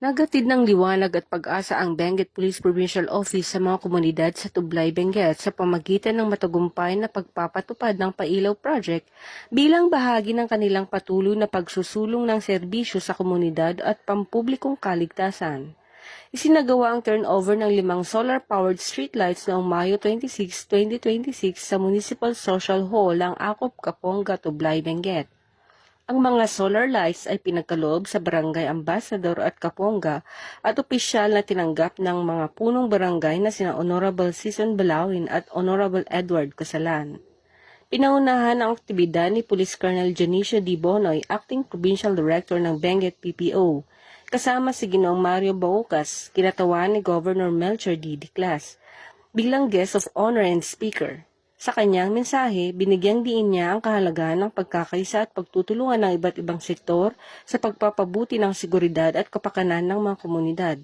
Nagatid ng liwanag at pag-asa ang Benguet Police Provincial Office sa mga komunidad sa Tublay, Benguet sa pamagitan ng matagumpay na pagpapatupad ng Pailaw Project bilang bahagi ng kanilang patuloy na pagsusulong ng serbisyo sa komunidad at pampublikong kaligtasan. Isinagawa ang turnover ng 5 solar-powered streetlights noong Mayo 26, 2026 sa Municipal Social Hall ng Akop Kapongga, Tublay, Benguet. Ang mga solar lights ay pinagkaloob sa Barangay Ambassador at Kapongga at opisyal na tinanggap ng mga punong barangay na sina Honorable Season Balawin at Honorable Edward Casalan. Pinaunahan ang aktibidad ni Police Colonel Janicio D. Bonoy, Acting Provincial Director ng Benguet PPO, kasama si Ginoong Mario Baucas, kinatawan ni Governor Melchor D. Diclas, bilang guest of honor and speaker. Sa kanyang mensahe, binigyang diin niya ang kahalagahan ng pagkakaisa at pagtutulungan ng iba't ibang sektor sa pagpapabuti ng seguridad at kapakanan ng mga komunidad.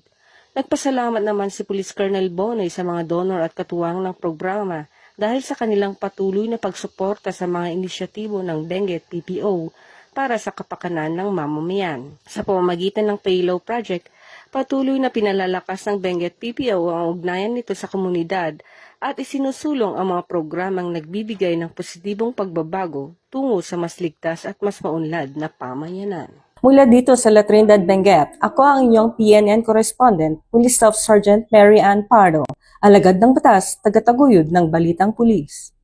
Nagpasalamat naman si Police Colonel Bonoy sa mga donor at katuwang ng programa dahil sa kanilang patuloy na pagsuporta sa mga inisyatibo ng Benguet PPO para sa kapakanan ng mamamayan. Sa pamamagitan ng Pailaw Project, patuloy na pinalalakas ng Benguet PPO ang ugnayan nito sa komunidad at isinusulong ang mga programang nagbibigay ng positibong pagbabago tungo sa mas ligtas at mas maunlad na pamayanan. Mula dito sa La Trinidad, Benguet, ako ang inyong PNN correspondent, Police Staff Sergeant Mary Ann Pardo, alagad ng batas, tagataguyod ng Balitang Pulis.